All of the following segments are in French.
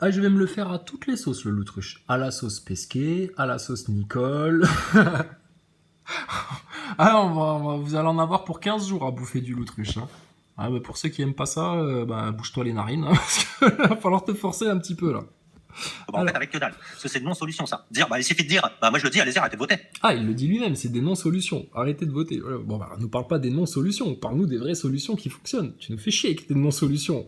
Ah, je vais me le faire à toutes les sauces, le Loutruche. À la sauce Pesquet, à la sauce Nicole. Ah, vous allez en avoir pour 15 jours à bouffer du Loutruche. Hein. Ah, bah, pour ceux qui aiment pas ça, bouge-toi les narines. Hein, parce qu'il va falloir te forcer un petit peu là. Bah, en fait, Alors, avec que dalle. Parce que c'est une non-solution, ça. Dire, bah, il suffit de dire, bah, moi je le dis, allez-y, arrêtez de voter. il le dit lui-même, c'est des non-solutions. Arrêtez de voter. Bon, bah, nous parle pas des non-solutions, parle-nous des vraies solutions qui fonctionnent. Tu nous fais chier avec tes non-solutions.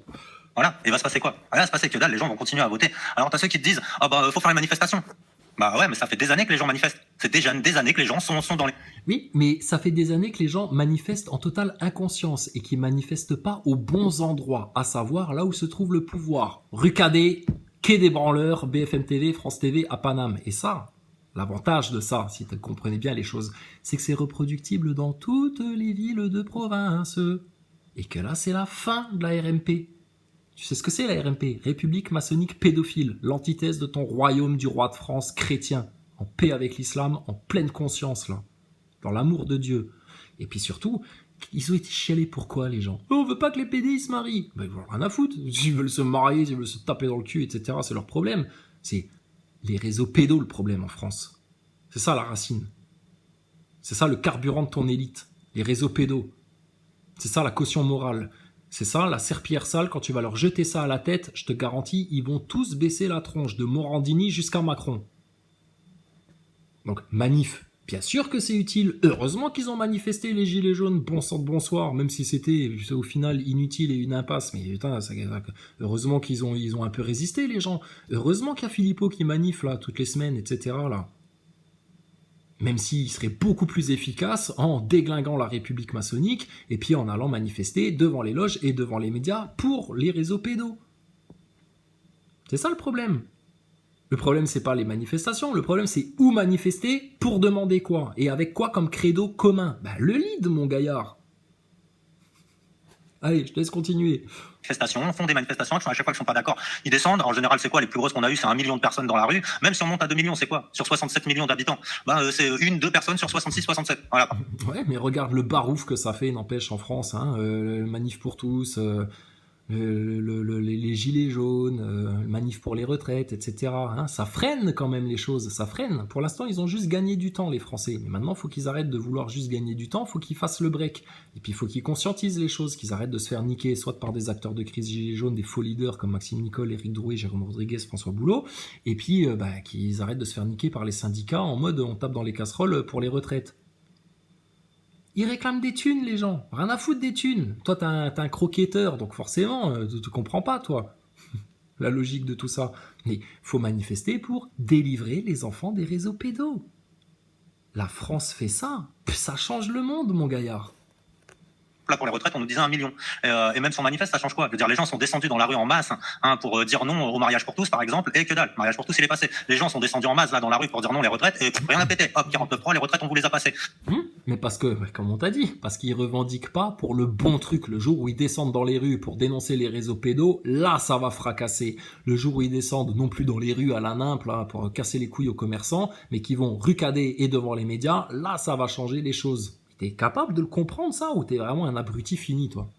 Voilà. Et va se passer quoi? Rien va se passer que dalle, les gens vont continuer à voter. Alors, t'as ceux qui te disent, ah, bah, faut faire une manifestation. Bah, ouais, mais ça fait des années que les gens manifestent. C'est déjà des années que les gens sont dans les. Oui, mais ça fait des années que les gens manifestent en totale inconscience et qui manifestent pas aux bons endroits, à savoir là où se trouve le pouvoir. Rue Cadet, Quai des Branleurs, BFM TV, France TV à Paname. Et ça, l'avantage de ça, si tu comprenais bien les choses, c'est que c'est reproductible dans toutes les villes de province. Et que là, c'est la fin de la RMP. Tu sais ce que c'est la RMP? République maçonnique pédophile, l'antithèse de ton royaume du roi de France chrétien, en paix avec l'islam, en pleine conscience là dans l'amour de Dieu. Et puis surtout, ils ont été chialés pourquoi les gens? On veut pas que les PD se marient. Ben, ils veulent rien à foutre. S'ils veulent se marier, s'ils veulent se taper dans le cul, etc., c'est leur problème. C'est les réseaux pédos le problème en France. C'est ça la racine. C'est ça le carburant de ton élite. Les réseaux pédos. C'est ça la caution morale. C'est ça la serpillière sale, quand tu vas leur jeter ça à la tête, je te garantis, ils vont tous baisser la tronche de Morandini jusqu'à Macron. Donc, manif. Bien sûr que c'est utile. Heureusement qu'ils ont manifesté les gilets jaunes. Bon sang de bonsoir, même si c'était au final inutile et une impasse. Mais putain, heureusement qu'ils ont un peu résisté les gens. Heureusement qu'il y a Philippot qui manif là toutes les semaines, etc. Là. Même s'il serait beaucoup plus efficace en déglinguant la République maçonnique et puis en allant manifester devant les loges et devant les médias pour les réseaux pédos. C'est ça le problème. Le problème, c'est pas les manifestations. Le problème, c'est où manifester pour demander quoi. Et avec quoi comme credo commun? Le lead, mon gaillard. Allez, je te laisse continuer. Manifestations, font des manifestations, à chaque fois qu'ils sont pas d'accord, ils descendent. En général, c'est quoi les plus grosses qu'on a eues? C'est 1 million de personnes dans la rue. Même si on monte à 2 millions, c'est quoi? Sur 67 millions d'habitants, c'est une, deux personnes sur 66, 67. Voilà. Ouais, mais regarde le barouf que ça fait, n'empêche, en France. Hein, manif pour tous, les gilets jaunes, manif pour les retraites, etc. Hein, ça freine quand même les choses, ça freine. Pour l'instant, ils ont juste gagné du temps, les Français. Mais maintenant, il faut qu'ils arrêtent de vouloir juste gagner du temps, il faut qu'ils fassent le break. Et puis, il faut qu'ils conscientisent les choses, qu'ils arrêtent de se faire niquer, soit par des acteurs de crise gilets jaunes, des faux leaders comme Maxime Nicole, Éric Drouet, Jérôme Rodriguez, François Boulot, et puis qu'ils arrêtent de se faire niquer par les syndicats en mode on tape dans les casseroles pour les retraites. Ils réclament des thunes, les gens. Rien à foutre des thunes. Toi, t'as un croquetteur, donc forcément, tu comprends pas, toi, la logique de tout ça. Mais faut manifester pour délivrer les enfants des réseaux pédos. La France fait ça. Ça change le monde, mon gaillard. Là, pour les retraites, on nous disait 1 million. Et même son manifeste, ça change quoi? Je veux dire, les gens sont descendus dans la rue en masse pour dire non au mariage pour tous, par exemple, et que dalle. Le mariage pour tous, il est passé. Les gens sont descendus en masse là dans la rue pour dire non les retraites, et rien n'a pété. Hop, 49.3, les retraites, on vous les a passées. Mais parce que, comme on t'a dit, parce qu'ils revendiquent pas pour le bon truc. Le jour où ils descendent dans les rues pour dénoncer les réseaux pédos, là, ça va fracasser. Le jour où ils descendent non plus dans les rues à la nimpe, là, pour casser les couilles aux commerçants, mais qui vont rucader et devant les médias, là, ça va changer les choses. T'es capable de le comprendre, ça, ou t'es vraiment un abruti fini, toi?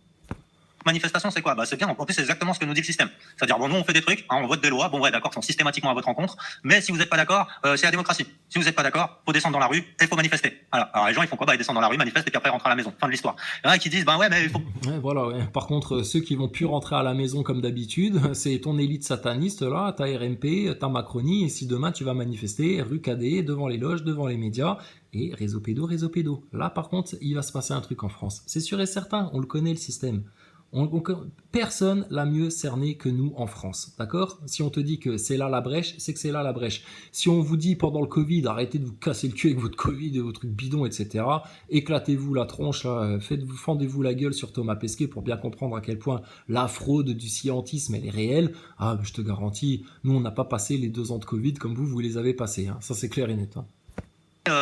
Manifestation, c'est quoi? C'est bien. En plus, c'est exactement ce que nous dit le système. C'est-à-dire, bon, nous, on fait des trucs, on vote des lois, bon, ouais, d'accord, qui sont systématiquement à votre rencontre, mais si vous n'êtes pas d'accord, c'est la démocratie. Si vous n'êtes pas d'accord, faut descendre dans la rue et faut manifester. Voilà. Alors, les gens, ils font quoi? Ils descendent dans la rue, manifestent et puis après, ils rentrent à la maison. Fin de l'histoire. Il y en a qui disent, ouais, mais il faut. Ouais, voilà, ouais. Par contre, ceux qui vont plus rentrer à la maison comme d'habitude, c'est ton élite sataniste, là, ta RMP, ta Macronie, et si demain tu vas manifester, rue Cadet, devant les loges, devant les médias, et réseau pédo, réseau pédo. Là, par contre, il va se passer un truc en France. C'est sûr et certain, on le connaît, le système. Personne l'a mieux cerné que nous en France, d'accord? Si on te dit que c'est là la brèche, c'est que c'est là la brèche. Si on vous dit pendant le Covid, arrêtez de vous casser le cul avec votre Covid et vos trucs bidons, etc., éclatez-vous la tronche, là, fendez-vous la gueule sur Thomas Pesquet pour bien comprendre à quel point la fraude du scientisme, elle est réelle, je te garantis, nous on n'a pas passé les 2 ans de Covid comme vous les avez passés, hein. Ça c'est clair et net. Hein.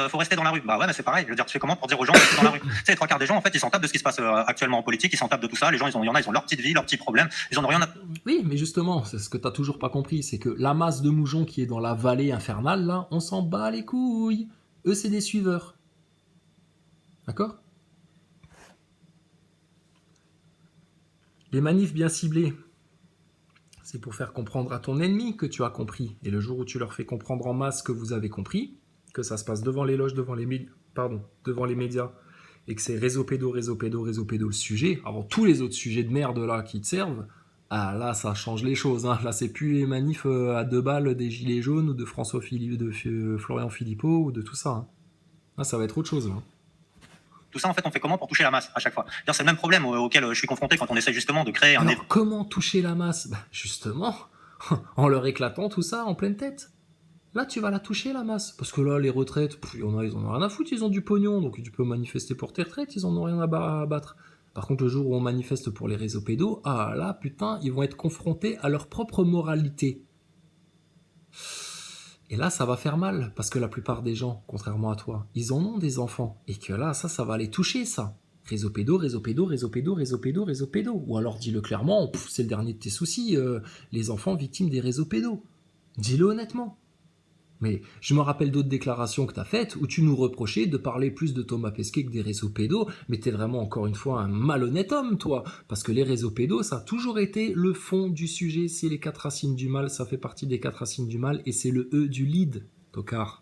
Faut rester dans la rue. Bah ouais, mais c'est pareil. Je veux dire, tu fais comment pour dire aux gens de rester dans la rue? Tu sais, les 3 quarts des gens, en fait, ils s'en tapent de ce qui se passe actuellement en politique, ils s'en tapent de tout ça. Les gens, il y en a, ils ont leur petite vie, leur petit problème, ils en ont rien à. Oui, mais justement, c'est ce que t'as toujours pas compris, c'est que la masse de moujons qui est dans la vallée infernale, là, on s'en bat les couilles. Eux, c'est des suiveurs. D'accord? Les manifs bien ciblés, C'est pour faire comprendre à ton ennemi que tu as compris. Et le jour où tu leur fais comprendre en masse que vous avez compris, que ça se passe devant les loges, devant les médias, et que c'est réseau pédo, le sujet, avant tous les autres sujets de merde là qui te servent, ah là ça change les choses. Hein. Là c'est plus les manifs à 2 balles des gilets jaunes ou de Florian Philippot ou de tout ça. Hein. Là ça va être autre chose. Hein. Tout ça, en fait, on fait comment pour toucher la masse à chaque fois? C'est le même problème auquel je suis confronté quand on essaie justement de créer un... Alors comment toucher la masse? Justement, en leur éclatant tout ça en pleine tête. Là, tu vas la toucher, la masse. Parce que là, les retraites, ils en ont rien à foutre, ils ont du pognon. Donc tu peux manifester pour tes retraites, ils en ont rien à battre. Par contre, le jour où on manifeste pour les réseaux pédos, ah là, putain, ils vont être confrontés à leur propre moralité. Et là, ça va faire mal, parce que la plupart des gens, contrairement à toi, ils en ont des enfants. Et que là, ça va les toucher, ça. Réseau pédo. Ou alors dis-le clairement, c'est le dernier de tes soucis, les enfants victimes des réseaux pédos. Dis-le honnêtement. Mais je me rappelle d'autres déclarations que tu as faites où tu nous reprochais de parler plus de Thomas Pesquet que des réseaux pédos, mais t'es vraiment encore une fois un malhonnête homme, toi. Parce que les réseaux pédos, ça a toujours été le fond du sujet. C'est les 4 racines du mal, ça fait partie des 4 racines du mal, et c'est le E du lead, tocard.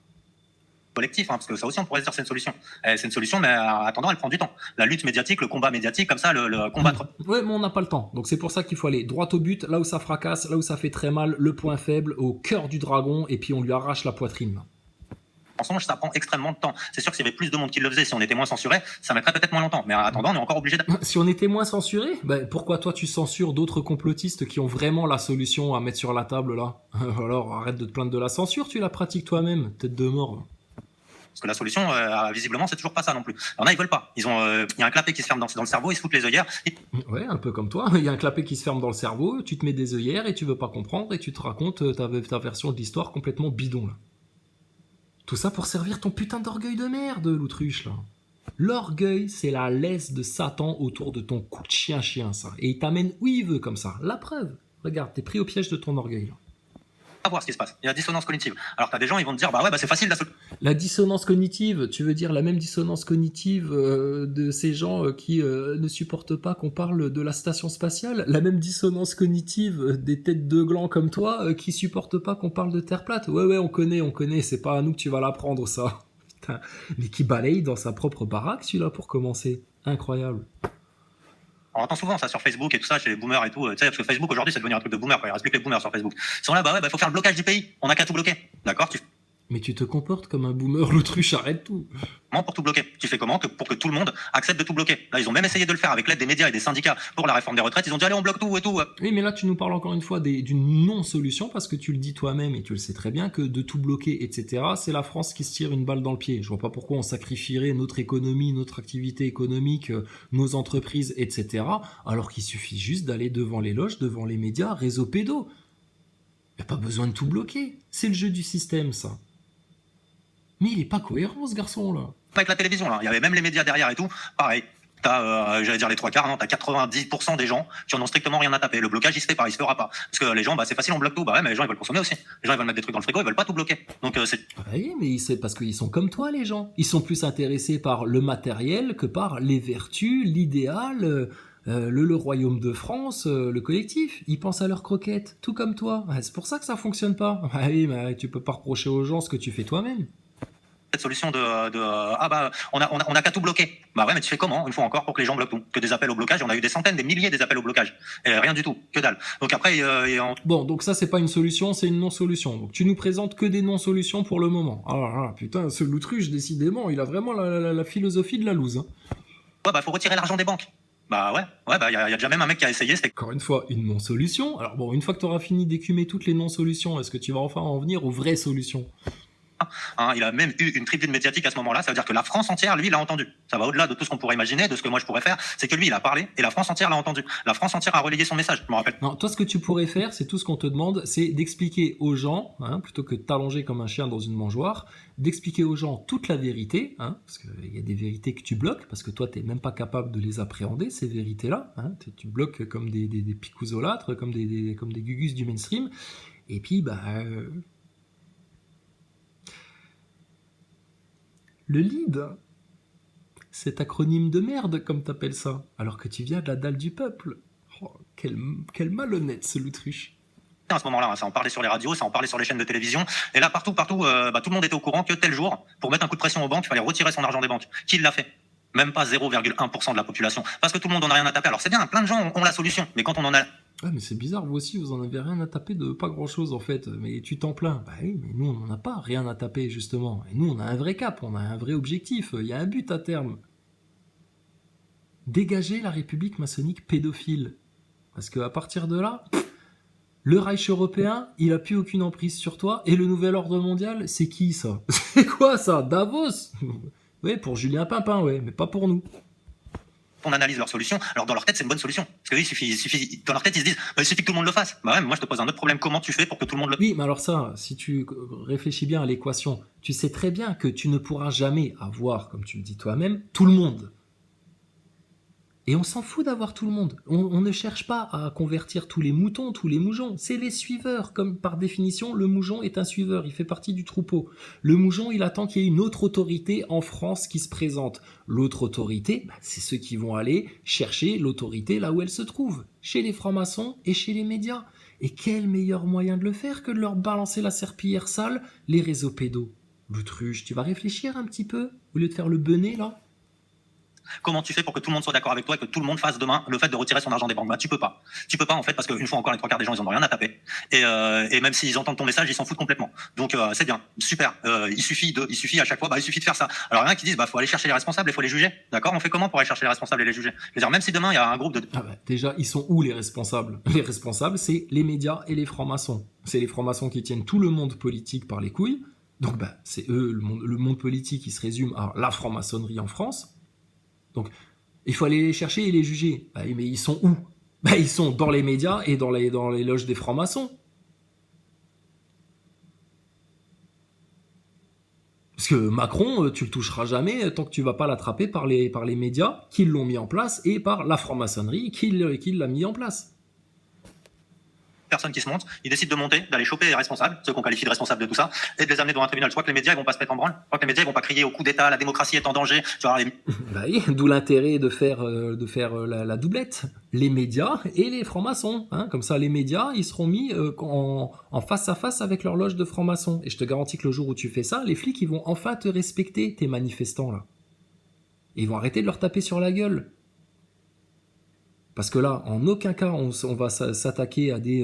Collectif, hein, parce que ça aussi on pourrait se dire c'est une solution. C'est une solution, mais en attendant elle prend du temps. La lutte médiatique, le combat médiatique, comme ça, le combattre. Ouais, mais on n'a pas le temps. Donc c'est pour ça qu'il faut aller droit au but, là où ça fracasse, là où ça fait très mal, le point faible, au cœur du dragon, et puis on lui arrache la poitrine. Mensonge, ça prend extrêmement de temps. C'est sûr que s'il y avait plus de monde qui le faisait, si on était moins censuré, ça mettrait peut-être moins longtemps. Mais en attendant, on est encore obligé de... Si on était moins censuré, pourquoi toi tu censures d'autres complotistes qui ont vraiment la solution à mettre sur la table là? Alors arrête de te plaindre de la censure, tu la pratiques toi-même, tête de mort. Parce que la solution, visiblement, c'est toujours pas ça non plus. Alors là, ils veulent pas. Il y a un clapet qui se ferme dans le cerveau, ils se foutent les œillères. Ouais, un peu comme toi. Il y a un clapet qui se ferme dans le cerveau, tu te mets des œillères et tu veux pas comprendre et tu te racontes ta version de l'histoire complètement bidon là. Tout ça pour servir ton putain d'orgueil de merde, l'autruche là. L'orgueil, c'est la laisse de Satan autour de ton cou de chien, ça. Et il t'amène où il veut comme ça. La preuve. Regarde, t'es pris au piège de ton orgueil là. À voir ce qui se passe. Il y a dissonance cognitive. Alors t'as des gens, ils vont te dire, c'est facile la dissonance cognitive, tu veux dire la même dissonance cognitive de ces gens qui ne supportent pas qu'on parle de la station spatiale? La même dissonance cognitive des têtes de gland comme toi qui supportent pas qu'on parle de Terre plate? Ouais, on connaît, c'est pas à nous que tu vas l'apprendre ça. Putain, mais qui balaye dans sa propre baraque celui-là pour commencer. Incroyable. On entend souvent ça sur Facebook et tout ça, chez les boomers et tout. Tu sais, parce que Facebook aujourd'hui, c'est devenu un truc de boomer. Il reste plus que les boomers sur Facebook. Ils sont là, faut faire le blocage du pays. On n'a qu'à tout bloquer. D'accord? Mais tu te comportes comme un boomer, l'autruche, arrête tout. Pour tout bloquer. Tu fais comment pour que tout le monde accepte de tout bloquer? Là, ils ont même essayé de le faire avec l'aide des médias et des syndicats pour la réforme des retraites. Ils ont dit, allez, on bloque tout et tout. Oui, mais là, tu nous parles encore une fois d'une non-solution parce que tu le dis toi-même et tu le sais très bien que de tout bloquer, etc., c'est la France qui se tire une balle dans le pied. Je vois pas pourquoi on sacrifierait notre économie, notre activité économique, nos entreprises, etc., alors qu'il suffit juste d'aller devant les loges, devant les médias, réseaux pédos. Il n'y a pas besoin de tout bloquer. C'est le jeu du système, ça. Mais il est pas cohérent, ce garçon-là. Avec la télévision, là. Il y avait même les médias derrière et tout. Pareil. T'as, j'allais dire les 3/4, non, t'as 90% des gens qui en ont strictement rien à taper. Le blocage, il se fait pas, il se fera pas. Parce que les gens, c'est facile, on bloque tout. Mais les gens, ils veulent consommer aussi. Les gens, ils veulent mettre des trucs dans le frigo, ils veulent pas tout bloquer. Donc, c'est... Oui, mais c'est parce qu'ils sont comme toi, les gens. Ils sont plus intéressés par le matériel que par les vertus, l'idéal, le royaume de France, le collectif. Ils pensent à leurs croquettes, tout comme toi. C'est pour ça que ça fonctionne pas. Oui, mais tu peux pas reprocher aux gens ce que tu fais toi-même. Cette solution on a qu'à tout bloquer. Mais tu fais comment, une fois encore, pour que les gens bloquent tout? Que des appels au blocage, on a eu des centaines, des milliers des appels au blocage. Et rien du tout, que dalle. Donc après, Bon, donc ça, c'est pas une solution, c'est une non-solution. Donc tu nous présentes que des non-solutions pour le moment. Ah, putain, ce l'autruche, décidément, il a vraiment la philosophie de la loose. Hein. Faut retirer l'argent des banques. Y a déjà même un mec qui a essayé. Encore une fois, une non-solution. Alors bon, une fois que tu auras fini d'écumer toutes les non-solutions, est-ce que tu vas enfin en venir aux vraies solutions? Il a même eu une tribune médiatique à ce moment-là, ça veut dire que la France entière, lui, l'a entendu. Ça va au-delà de tout ce qu'on pourrait imaginer, de ce que moi je pourrais faire, c'est que lui, il a parlé et la France entière l'a entendu. La France entière a relayé son message, je me rappelle. Non, toi, ce que tu pourrais faire, c'est tout ce qu'on te demande, c'est d'expliquer aux gens, plutôt que de t'allonger comme un chien dans une mangeoire, d'expliquer aux gens toute la vérité, parce qu'il y a des vérités que tu bloques, parce que toi, t'es même pas capable de les appréhender, ces vérités-là. Tu bloques comme des picouzolâtres, comme des gugus du mainstream. Et puis, le lead, cet acronyme de merde, comme t'appelles ça, alors que tu viens de la dalle du peuple. Oh, quel malhonnête, ce l'autruche. à ce moment-là, hein. Ça en parlait sur les radios, ça en parlait sur les chaînes de télévision. Et là, partout, tout le monde était au courant que tel jour, pour mettre un coup de pression aux banques, il fallait retirer son argent des banques. Qui l'a fait? Même pas 0,1% de la population. Parce que tout le monde en a rien à taper. Alors c'est bien, plein de gens ont la solution. Mais quand on en a... Ouais, mais c'est bizarre, vous aussi, vous en avez rien à taper de pas grand-chose, en fait. Mais tu t'en plains. Bah oui, mais nous, on n'en a pas rien à taper, justement. Et nous, on a un vrai cap, on a un vrai objectif. Il y a un but à terme. Dégager la République maçonnique pédophile. Parce qu'à partir de là, le Reich européen, il a plus aucune emprise sur toi. Et le nouvel ordre mondial, c'est qui, ça? C'est quoi, ça? Davos? Oui, pour Julien Pimpin, ouais, mais pas pour nous. On analyse leur solution. Alors dans leur tête, c'est une bonne solution. Parce que il suffit, dans leur tête, ils se disent, il suffit que tout le monde le fasse. Bah ouais, mais moi je te pose un autre problème. Comment tu fais pour que tout le monde le fasse? Oui, mais alors ça, si tu réfléchis bien à l'équation, tu sais très bien que tu ne pourras jamais avoir, comme tu le dis toi-même, tout le monde. Et on s'en fout d'avoir tout le monde. On ne cherche pas à convertir tous les moutons, tous les moujons. C'est les suiveurs. Comme par définition, le moujon est un suiveur. Il fait partie du troupeau. Le moujon, il attend qu'il y ait une autre autorité en France qui se présente. L'autre autorité, c'est ceux qui vont aller chercher l'autorité là où elle se trouve. Chez les francs-maçons et chez les médias. Et quel meilleur moyen de le faire que de leur balancer la serpillière sale, les réseaux pédos. L'autruche, tu vas réfléchir un petit peu au lieu de faire le benet là? Comment tu fais pour que tout le monde soit d'accord avec toi et que tout le monde fasse demain le fait de retirer son argent des banques? Bah tu peux pas. Tu peux pas en fait parce qu'une fois encore les trois quarts des gens ils en ont rien à taper et même s'ils entendent ton message ils s'en foutent complètement. Donc c'est bien, super. Il suffit à chaque fois il suffit de faire ça. Alors rien qui disent faut aller chercher les responsables et faut les juger. D'accord? On fait comment pour aller chercher les responsables et les juger? Je veux dire même si demain il y a un groupe de Déjà ils sont où les responsables? Les responsables c'est les médias et les francs-maçons. C'est les francs-maçons qui tiennent tout le monde politique par les couilles. Donc c'est eux le monde politique qui se résume à la franc-maçonnerie en France. Donc il faut aller les chercher et les juger. Mais ils sont où? Ils sont dans les médias et dans les loges des francs-maçons. Parce que Macron, tu le toucheras jamais tant que tu vas pas l'attraper par les médias qui l'ont mis en place et par la franc-maçonnerie qui l'a mis en place. personnes qui se montent, ils décident de monter, d'aller choper les responsables, ceux qu'on qualifie de responsables de tout ça, et de les amener devant un tribunal. Je crois que les médias ils vont pas se mettre en branle. Je crois que les médias ils vont pas crier au coup d'État, la démocratie est en danger. Tu vois, Oui, d'où l'intérêt de faire la doublette. Les médias et les francs-maçons. Hein. Comme ça, les médias, ils seront mis en face à face avec leur loge de francs-maçons. Et je te garantis que le jour où tu fais ça, les flics, ils vont enfin te respecter, tes manifestants, là. Ils vont arrêter de leur taper sur la gueule. Parce que là, en aucun cas, on va s'attaquer à des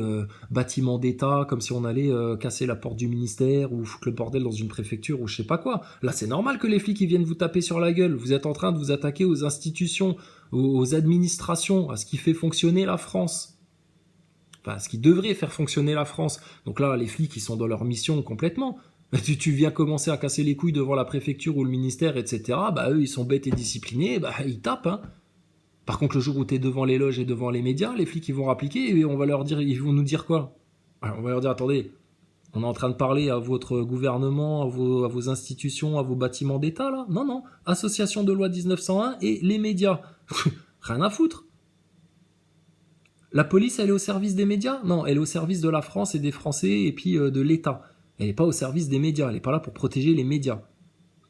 bâtiments d'État comme si on allait casser la porte du ministère ou foutre le bordel dans une préfecture ou je sais pas quoi. Là, c'est normal que les flics ils viennent vous taper sur la gueule. Vous êtes en train de vous attaquer aux institutions, aux administrations, à ce qui fait fonctionner la France. Enfin, ce qui devrait faire fonctionner la France. Donc là, les flics, ils sont dans leur mission complètement. Tu viens commencer à casser les couilles devant la préfecture ou le ministère, etc. Eux, ils sont bêtes et disciplinés, ils tapent, hein. Par contre, le jour où tu es devant les loges et devant les médias, les flics ils vont rappliquer et on va leur dire, ils vont nous dire quoi? Alors, on va leur dire, attendez, on est en train de parler à votre gouvernement, à vos institutions, à vos bâtiments d'État, là? Non, non, association de loi 1901 et les médias. Rien à foutre. La police, elle est au service des médias? Non, elle est au service de la France et des Français et puis de l'État. Elle n'est pas au service des médias, elle n'est pas là pour protéger les médias.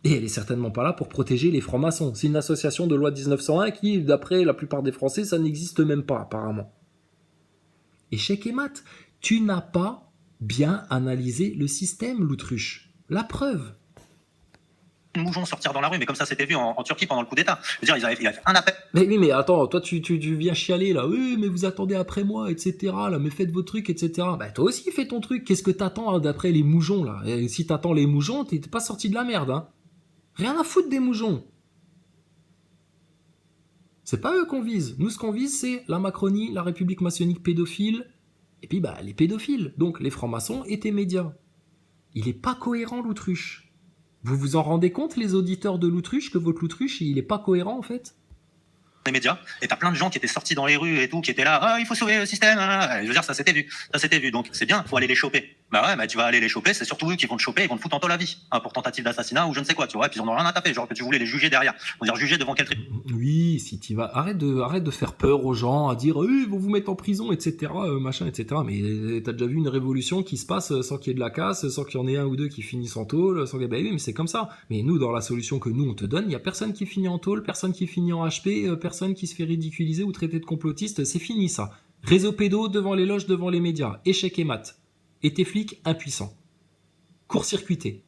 Et elle est certainement pas là pour protéger les francs-maçons. C'est une association de loi 1901 qui, d'après la plupart des Français, ça n'existe même pas, apparemment. Échec et mat, tu n'as pas bien analysé le système, l'autruche. La preuve. Moujon sortir dans la rue, mais comme ça c'était vu en Turquie pendant le coup d'État. Je veux dire, ils avaient fait un appel. Mais oui, mais attends, toi tu viens chialer là, oui, mais vous attendez après moi, etc. Là, mais faites vos trucs, etc. Toi aussi fais ton truc. Qu'est-ce que t'attends d'après les moujons là? Et si t'attends les moujons, t'es pas sorti de la merde, hein. Rien à foutre des moujons. C'est pas eux qu'on vise. Nous, ce qu'on vise, c'est la Macronie, la République maçonnique pédophile, et puis les pédophiles, donc les francs-maçons et tes médias. Il est pas cohérent, l'autruche. Vous vous en rendez compte, les auditeurs de l'autruche, que votre l'autruche, il est pas cohérent, en fait? Les médias, et t'as plein de gens qui étaient sortis dans les rues et tout, qui étaient là, il faut sauver le système, je veux dire, ça s'était vu, donc c'est bien, faut aller les choper. Tu vas aller les choper, c'est surtout eux qui vont te choper, ils vont te foutre en taule à vie, pour tentative d'assassinat ou je ne sais quoi, tu vois, et puis ils en ont rien à taper, genre que tu voulais les juger derrière. On va dire juger devant quel tribunal? Oui, si tu vas, arrête de faire peur aux gens, à dire, ils vont vous mettre en prison, etc., machin, etc., mais t'as déjà vu une révolution qui se passe sans qu'il y ait de la casse, sans qu'il y en ait un ou deux qui finissent en tôle, sans que, oui, mais c'est comme ça. Mais nous, dans la solution que nous, on te donne, il y a personne qui finit en tôle, personne qui finit en HP, personne qui se fait ridiculiser ou traiter de complotiste, c'est fini, ça. Réseau pédo devant les loges, devant les médias. Échec et mat. Et tes flics impuissants. Court-circuité.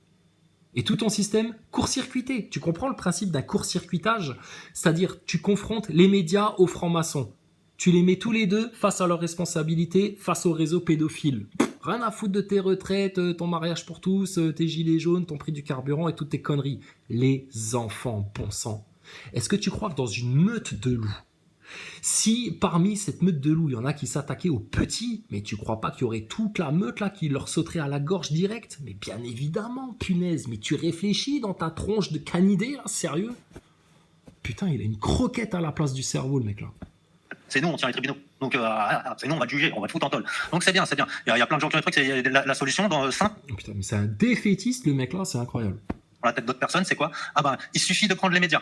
Et tout ton système court-circuité. Tu comprends le principe d'un court-circuitage? C'est-à-dire, tu confrontes les médias aux francs-maçons. Tu les mets tous les deux face à leurs responsabilités, face au réseau pédophile. Rien à foutre de tes retraites, ton mariage pour tous, tes gilets jaunes, ton prix du carburant et toutes tes conneries. Les enfants, bon sang. Est-ce que tu crois que dans une meute de loups, si parmi cette meute de loups, il y en a qui s'attaquaient aux petits, mais tu crois pas qu'il y aurait toute la meute là qui leur sauterait à la gorge direct? Mais bien évidemment, punaise, mais tu réfléchis dans ta tronche de canidé là, sérieux? Putain, il a une croquette à la place du cerveau, le mec là. C'est nous, on tient les tribunaux. Donc, c'est nous, on va te juger, on va te foutre en tôle. Donc, c'est bien, c'est bien. Il y a plein de gens qui ont le truc, c'est la solution dans simple. Putain, mais c'est un défaitiste, le mec là, c'est incroyable. Dans la tête d'autres personnes, c'est quoi? Ah bah, il suffit de prendre les médias.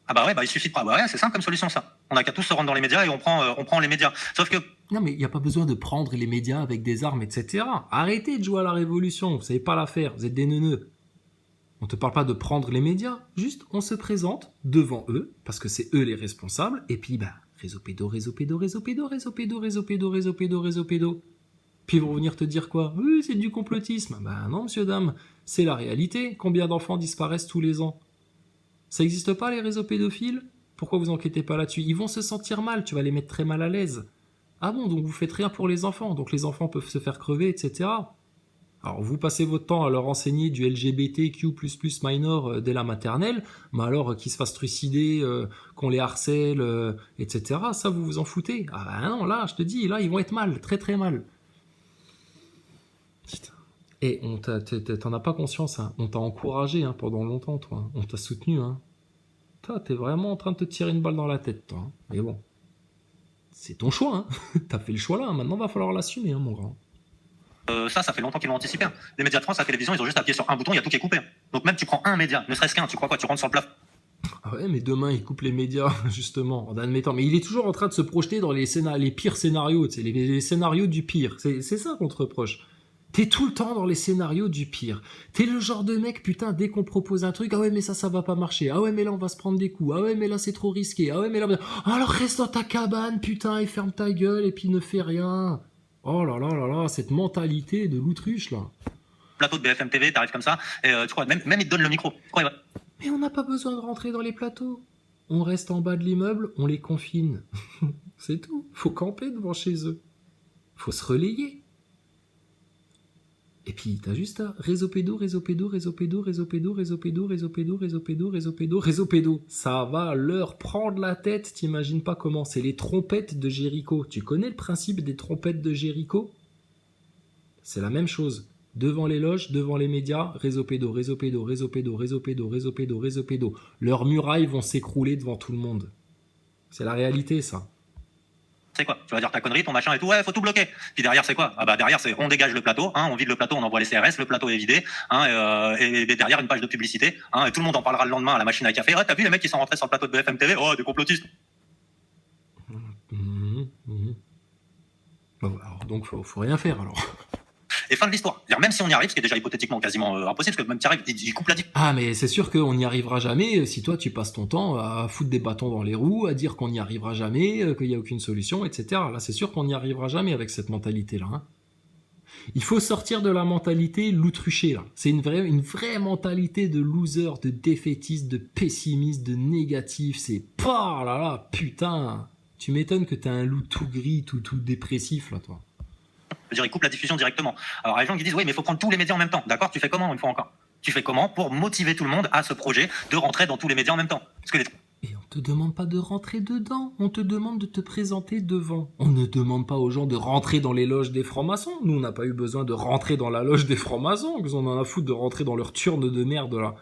Ah bah ouais, bah il suffit de prendre. Bah ouais, c'est simple comme solution ça. On a qu'à tous se rendre dans les médias et on prend les médias. Sauf que. Non, mais il n'y a pas besoin de prendre les médias avec des armes, etc. Arrêtez de jouer à la révolution, vous savez pas la faire, vous êtes des neuneux. On te parle pas de prendre les médias, juste on se présente devant eux, parce que c'est eux les responsables, et puis bah, réseau pédo, réseau pédo, réseau pédo, réseau pédo, réseau pédo, réseau pédo, réseau pédo. Puis ils vont venir te dire quoi? Oui, c'est du complotisme. Bah non, monsieur, dame, c'est la réalité. Combien d'enfants disparaissent tous les ans? Ça n'existe pas les réseaux pédophiles? Pourquoi vous enquêtez pas là-dessus? Ils vont se sentir mal, tu vas les mettre très mal à l'aise. Ah bon, donc vous faites rien pour les enfants, donc les enfants peuvent se faire crever, etc. Alors vous passez votre temps à leur enseigner du LGBTQ++ minor dès la maternelle, mais alors qu'ils se fassent trucider, qu'on les harcèle, etc. Ça vous vous en foutez? Ah bah non, là, je te dis, là, ils vont être mal, très très mal. Putain. Et t'en as pas conscience, hein. On t'a encouragé hein, pendant longtemps, toi. Hein. On t'a soutenu. Hein. Toi, t'es vraiment en train de te tirer une balle dans la tête, toi. Hein. Mais bon, c'est ton choix. Hein. T'as fait le choix là. Maintenant, va falloir l'assumer, hein, mon grand. Ça fait longtemps qu'ils l'ont anticipé. Hein. Les médias de France, la télévision, ils ont juste appuyé sur un bouton, il y a tout qui est coupé. Donc même tu prends un média, ne serait-ce qu'un, tu crois quoi? Tu rentres sur le plafond. Ah ouais, mais demain, il coupe les médias, justement, en admettant. Mais il est toujours en train de se projeter dans les pires scénarios, tu sais, les scénarios du pire. C'est ça qu'on te reproche. T'es tout le temps dans les scénarios du pire. T'es le genre de mec, putain, dès qu'on propose un truc, ah ouais, mais ça va pas marcher. Ah ouais, mais là, on va se prendre des coups. Ah ouais, mais là, c'est trop risqué. Ah ouais, mais là, alors reste dans ta cabane, putain, et ferme ta gueule, et puis ne fais rien. Oh là là là là, cette mentalité de l'autruche, là. Plateau de BFM TV, t'arrives comme ça, et tu crois, même ils te donnent le micro. Mais on n'a pas besoin de rentrer dans les plateaux. On reste en bas de l'immeuble, on les confine. C'est tout. Faut camper devant chez eux. Faut se relayer. Et puis, t'as juste à réseau pédo, réseau pédo, réseau pédo, réseau pédo, réseau pédo, réseau pédo, réseau pédo, réseau pédo, réseau pédo. Ça va leur prendre la tête, t'imagines pas comment. C'est les trompettes de Jéricho. Tu connais le principe des trompettes de Jéricho? C'est la même chose. Devant les loges, devant les médias, réseau pédo, réseau pédo, réseau pédo, réseau pédo, réseau pédo, réseau pédo. Leurs murailles vont s'écrouler devant tout le monde. C'est la réalité, ça. C'est quoi? Tu vas dire ta connerie, ton machin et tout, ouais, faut tout bloquer. Puis derrière, c'est quoi? Ah bah derrière, c'est on dégage le plateau, hein, on vide le plateau, on envoie les CRS, le plateau est vidé, hein, et derrière une page de publicité, hein, et tout le monde en parlera le lendemain à la machine à café. Ah, t'as vu les mecs qui sont rentrés sur le plateau de BFM TV? Oh, des complotistes. Bon, alors, donc, faut rien faire, alors. Et fin de l'histoire. Même si on y arrive, ce qui est déjà hypothétiquement quasiment impossible, parce que même tu arrives, il coupe la diff. Ah, mais c'est sûr qu'on n'y arrivera jamais si toi tu passes ton temps à foutre des bâtons dans les roues, à dire qu'on n'y arrivera jamais, qu'il n'y a aucune solution, etc. Là, c'est sûr qu'on n'y arrivera jamais avec cette mentalité-là. Hein. Il faut sortir de la mentalité l'autruché, là. C'est une vraie mentalité de loser, de défaitiste, de pessimiste, de négatif. C'est pas là là, putain. Tu m'étonnes que t'as un loup tout gris, tout dépressif, là, toi. Je veux dire, il coupe la diffusion directement. Alors, il y a des gens qui disent, oui, mais il faut prendre tous les médias en même temps. D'accord? Tu fais comment, une fois encore? Tu fais comment pour motiver tout le monde à ce projet de rentrer dans tous les médias en même temps? Parce que Et on te demande pas de rentrer dedans, on te demande de te présenter devant. On ne demande pas aux gens de rentrer dans les loges des francs-maçons. Nous, on n'a pas eu besoin de rentrer dans la loge des francs-maçons, qu'ils en ont à foutre de rentrer dans leur turne de merde, là.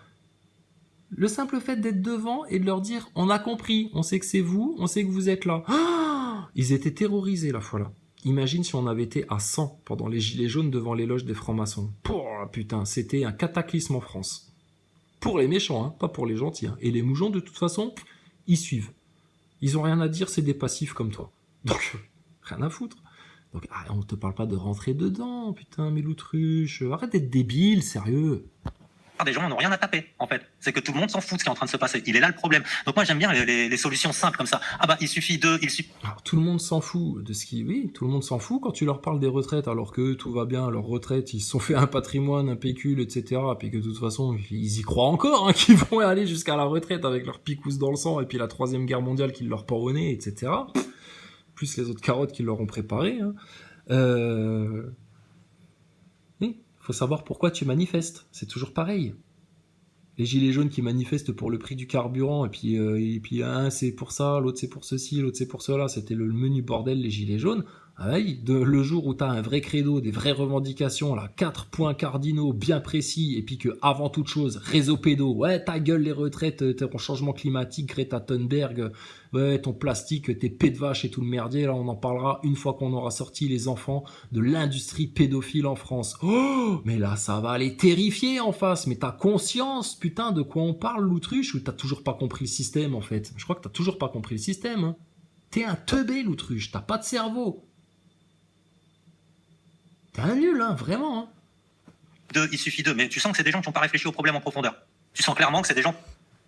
Le simple fait d'être devant et de leur dire, on a compris, on sait que c'est vous, on sait que vous êtes là. Ah, ils étaient terrorisés la fois là. Imagine si on avait été à 100 pendant les gilets jaunes devant les loges des francs-maçons. Pouah, putain, c'était un cataclysme en France. Pour les méchants, hein, pas pour les gentils. Hein. Et les moujons, de toute façon, ils suivent. Ils ont rien à dire, c'est des passifs comme toi. Donc, rien à foutre. Donc, on te parle pas de rentrer dedans, putain, mais l'autruche. Arrête d'être débile, sérieux. des gens n'ont rien à taper, en fait. C'est que tout le monde s'en fout de ce qui est en train de se passer. Il est là le problème. Donc moi, j'aime bien les solutions simples comme ça. Ah bah, il suffit de... Alors, tout le monde s'en fout de ce qui... Oui, tout le monde s'en fout quand tu leur parles des retraites, alors que tout va bien, leur retraite, ils se sont fait un patrimoine, un pécule, etc. Puis que de toute façon, ils y croient encore, hein, qu'ils vont aller jusqu'à la retraite avec leur picousse dans le sang, et puis la 3e guerre mondiale qui leur pend au nez, etc. Plus les autres carottes qu'ils leur ont préparées. Hein. Oui, faut savoir pourquoi tu manifestes. C'est toujours pareil. Les gilets jaunes qui manifestent pour le prix du carburant, et puis un c'est pour ça, l'autre c'est pour ceci, l'autre c'est pour cela, c'était le menu bordel, les gilets jaunes. Ah oui, le jour où t'as un vrai credo, des vraies revendications, là, 4 points cardinaux bien précis, et puis que avant toute chose, réseau pédo, ouais, ta gueule les retraites, ton changement climatique, Greta Thunberg, ouais, ton plastique, tes pets de vache et tout le merdier, là on en parlera une fois qu'on aura sorti les enfants de l'industrie pédophile en France. Oh, mais là ça va les terrifier en face, mais t'as conscience, putain, de quoi on parle, l'autruche, ou t'as toujours pas compris le système en fait? Je crois que t'as toujours pas compris le système, hein. T'es un teubé, l'autruche, t'as pas de cerveau. T'es un nul, hein, vraiment. Hein. Il suffit de... Mais tu sens que c'est des gens qui n'ont pas réfléchi au problème en profondeur. Tu sens clairement que c'est des gens...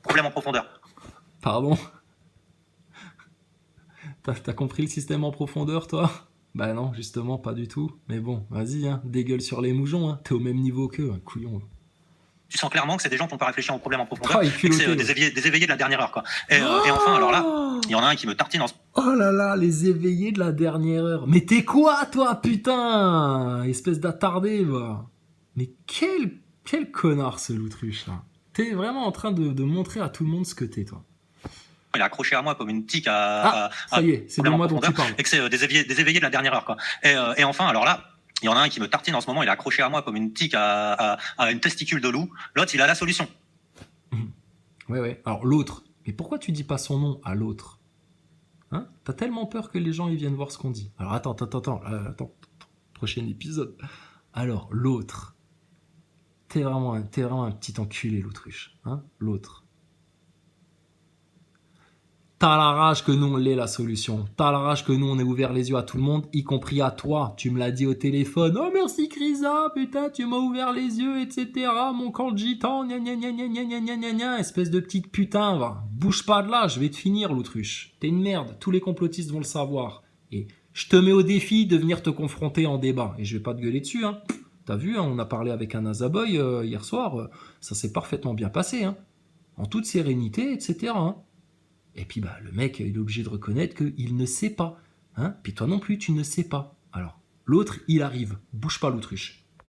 Problème en profondeur. Pardon? T'as compris le système en profondeur, toi? Bah non, justement, pas du tout. Mais bon, vas-y, hein, dégueule sur les moujons, hein. T'es au même niveau qu'eux, un couillon. Tu sens clairement que c'est des gens qui n'ont pas réfléchi au problème en profondeur. Ah, Et que c'est des éveillés de la dernière heure, quoi. Et enfin, alors là, il y en a un qui me tartine en... Oh là là, les éveillés de la dernière heure. Mais t'es quoi, toi, putain? Espèce d'attardé, va. Mais quel connard, ce l'autruche, là. T'es vraiment en train de montrer à tout le monde ce que t'es, toi. Il est accroché à moi comme une tique ça y est, c'est de moi dont tu parles. Et que c'est des éveillés de la dernière heure, quoi. Et enfin, alors là, il y en a un qui me tartine en ce moment, il est accroché à moi comme une tique à une testicule de loup. L'autre, il a la solution. Ouais. Alors l'autre, mais pourquoi tu dis pas son nom à l'autre? Hein? T'as tellement peur que les gens ils viennent voir ce qu'on dit. Alors attends. Prochain épisode. Alors l'autre. T'es vraiment un petit enculé, l'autruche. Hein? L'autre. T'as la rage que nous on l'ait la solution. T'as la rage que nous on ait ouvert les yeux à tout le monde, y compris à toi. Tu me l'as dit au téléphone. Oh merci Krisa, putain tu m'as ouvert les yeux, etc. Mon camp de gitan, gna, espèce de petite putain, va. Bouge pas de là, je vais te finir l'autruche. T'es une merde, tous les complotistes vont le savoir. Et je te mets au défi de venir te confronter en débat. Et je vais pas te gueuler dessus, hein. T'as vu, hein, on a parlé avec un Azaboy hier soir, ça s'est parfaitement bien passé, hein. En toute sérénité, etc. Hein. Et puis bah, le mec, il est obligé de reconnaître qu'il ne sait pas. Hein. Puis toi non plus, tu ne sais pas. Alors, l'autre, il arrive. Bouge pas l'autruche.